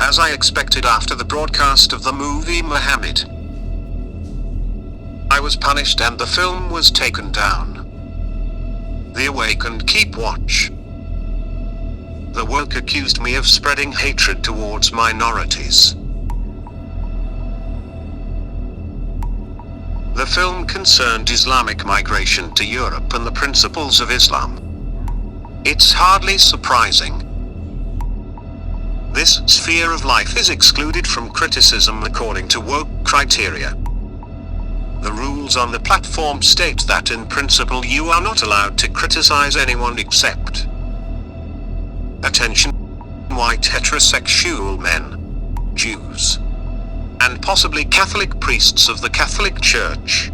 as I expected after the broadcast of the movie Muhammad. I was punished and the film was taken down. The awakened keep watch. The woke accused me of spreading hatred towards minorities. The film concerned Islamic migration to Europe and the principles of Islam. It's hardly surprising. This sphere of life is excluded from criticism according to woke criteria. The rules on the platform state that in principle you are not allowed to criticize anyone except attention, white heterosexual men, Jews, and possibly Catholic priests of the Catholic Church,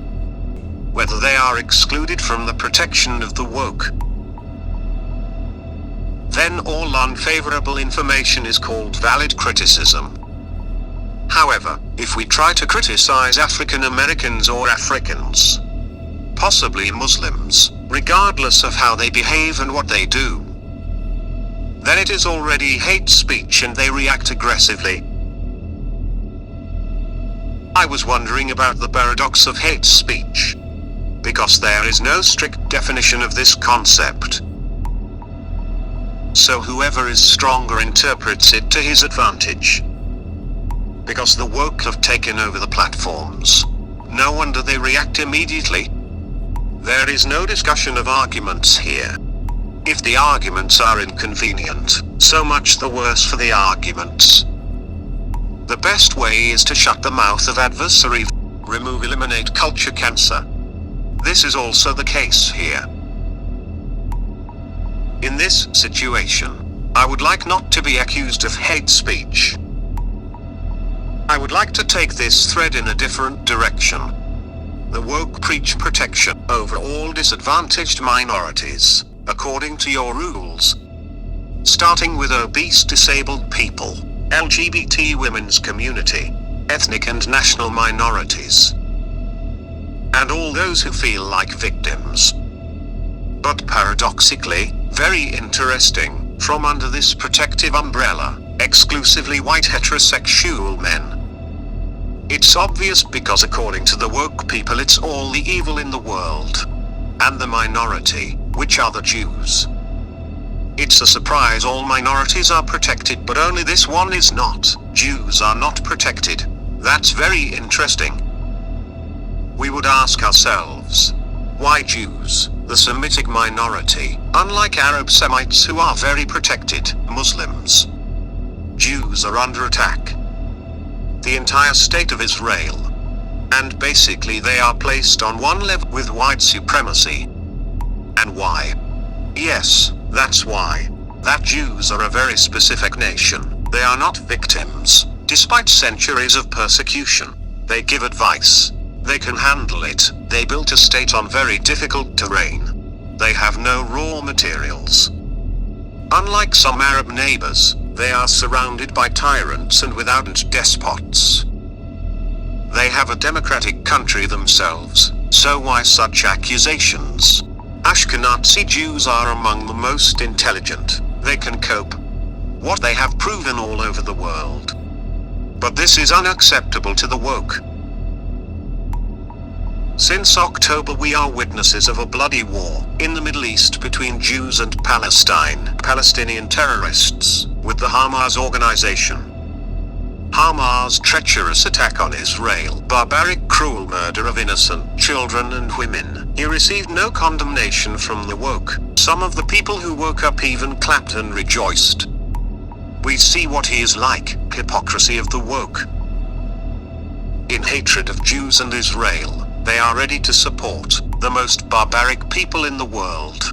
whether they are excluded from the protection of the woke. Then all unfavorable information is called valid criticism. However, if we try to criticize African Americans or Africans, possibly Muslims, regardless of how they behave and what they do, then it is already hate speech and they react aggressively. I was wondering about the paradox of hate speech, because there is no strict definition of this concept. So whoever is stronger interprets it to his advantage. Because the woke have taken over the platforms, no wonder they react immediately. There is no discussion of arguments here. If the arguments are inconvenient, so much the worse for the arguments. The best way is to shut the mouth of adversary, eliminate culture cancer. This is also the case here. In this situation, I would like not to be accused of hate speech. I would like to take this thread in a different direction. The woke preach protection over all disadvantaged minorities, according to your rules. Starting with obese disabled people, LGBT women's community, ethnic and national minorities, and all those who feel like victims. But paradoxically, very interesting, from under this protective umbrella, exclusively white heterosexual men. It's obvious because according to the woke people it's all the evil in the world. And the minority, which are the Jews. It's a surprise all minorities are protected but only this one is not. Jews are not protected. That's very interesting. We would ask ourselves, why Jews, the Semitic minority, unlike Arab Semites who are very protected, Muslims? Jews are under attack. The entire state of Israel. And basically they are placed on one level with white supremacy. And why? Yes, that's why. That Jews are a very specific nation. They are not victims, despite centuries of persecution. They give advice. They can handle it. They built a state on very difficult terrain. They have no raw materials. Unlike some Arab neighbors, they are surrounded by tyrants and without despots. They have a democratic country themselves, so why such accusations? Ashkenazi Jews are among the most intelligent. They can cope. What they have proven all over the world. But this is unacceptable to the woke. Since October we are witnesses of a bloody war in the Middle East between Jews and Palestinian terrorists, with the Hamas organization. Hamas' treacherous attack on Israel, barbaric cruel murder of innocent children and women. He received no condemnation from the woke. Some of the people who woke up even clapped and rejoiced. We see what he is like, hypocrisy of the woke. In hatred of Jews and Israel, they are ready to support the most barbaric people in the world.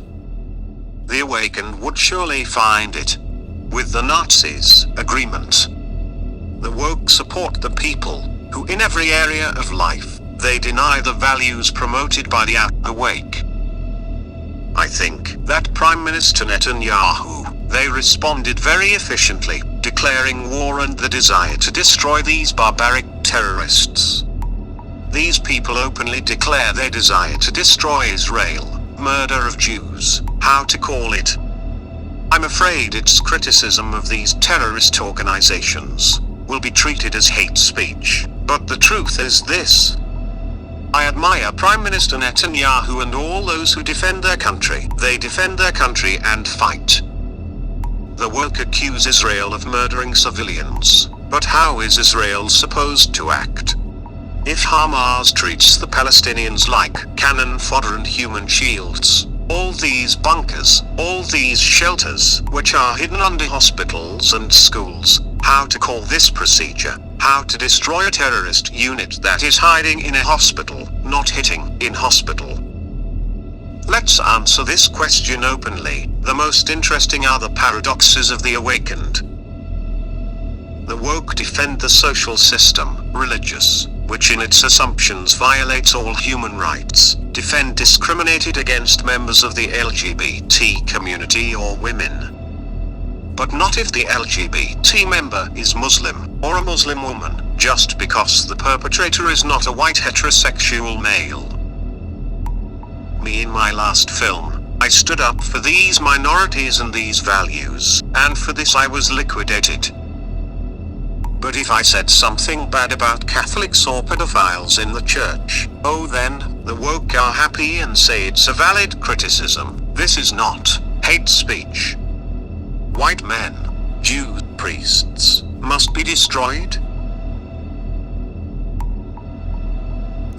The awakened would surely find it. With the Nazis' agreement. The woke support the people, who in every area of life, they deny the values promoted by the awake. I think that Prime Minister Netanyahu, they responded very efficiently, declaring war and the desire to destroy these barbaric terrorists. These people openly declare their desire to destroy Israel, murder of Jews, how to call it. I I'm afraid its criticism of these terrorist organizations will be treated as hate speech. But the truth is this. I admire Prime Minister Netanyahu and all those who defend their country. They defend their country and fight. The woke accuse Israel of murdering civilians. But how is Israel supposed to act? If Hamas treats the Palestinians like cannon fodder and human shields, all these bunkers, all these shelters, which are hidden under hospitals and schools, how to call this procedure? How to destroy a terrorist unit that is hiding in a hospital, not hitting in hospital? Let's answer this question openly. The most interesting are the paradoxes of the awakened. The woke defend the social system, religious, which in its assumptions violates all human rights, defend discriminated against members of the LGBT community or women. But not if the LGBT member is Muslim, or a Muslim woman, just because the perpetrator is not a white heterosexual male. Me in my last film, I stood up for these minorities and these values, and for this I was liquidated. But if I said something bad about Catholics or pedophiles in the church, oh then, the woke are happy and say it's a valid criticism. This is not hate speech. White men, Jews, priests, must be destroyed?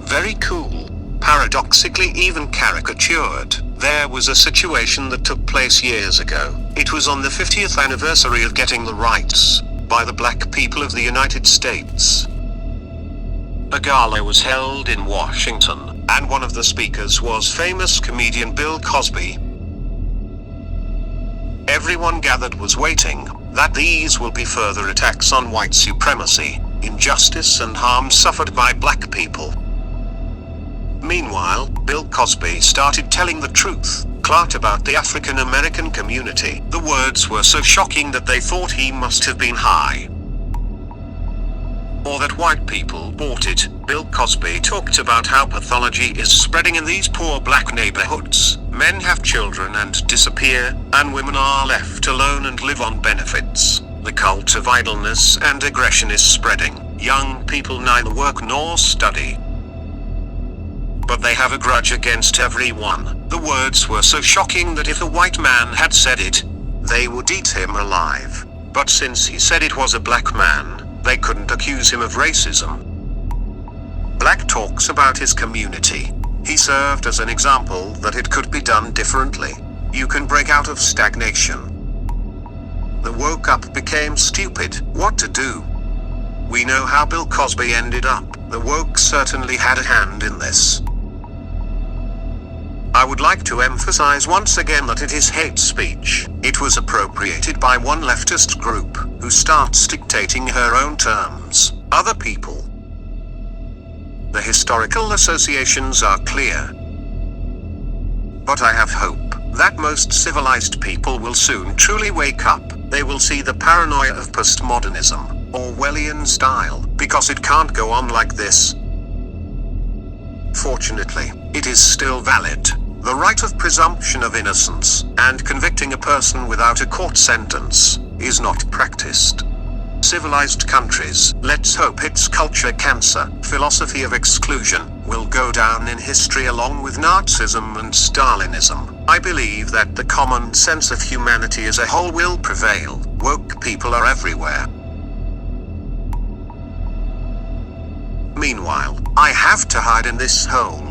Very cool. Paradoxically even caricatured. There was a situation that took place years ago. It was on the 50th anniversary of getting the rights by the black people of the United States. A gala was held in Washington, and one of the speakers was famous comedian Bill Cosby. Everyone gathered was waiting that these will be further attacks on white supremacy, injustice and harm suffered by black people. Meanwhile, Bill Cosby started telling the truth, clat about the African American community. The words were so shocking that they thought he must have been high, or that white people bought it. Bill Cosby talked about how pathology is spreading in these poor black neighborhoods. Men have children and disappear, and women are left alone and live on benefits. The cult of idleness and aggression is spreading. Young people neither work nor study, but they have a grudge against everyone. The words were so shocking that if a white man had said it, they would eat him alive. But since he said it was a black man, they couldn't accuse him of racism. Black talks about his community. He served as an example that it could be done differently. You can break out of stagnation. The woke up became stupid. What to do? We know how Bill Cosby ended up. The woke certainly had a hand in this. I would like to emphasize once again that it is hate speech. It was appropriated by one leftist group, who starts dictating her own terms. Other people. The historical associations are clear. But I have hope that most civilized people will soon truly wake up. They will see the paranoia of postmodernism, Orwellian style, because it can't go on like this. Fortunately, it is still valid. The right of presumption of innocence, and convicting a person without a court sentence, is not practiced. Civilized countries, let's hope its culture cancer, philosophy of exclusion, will go down in history along with Nazism and Stalinism. I believe that the common sense of humanity as a whole will prevail. Woke people are everywhere. Meanwhile, I have to hide in this hole.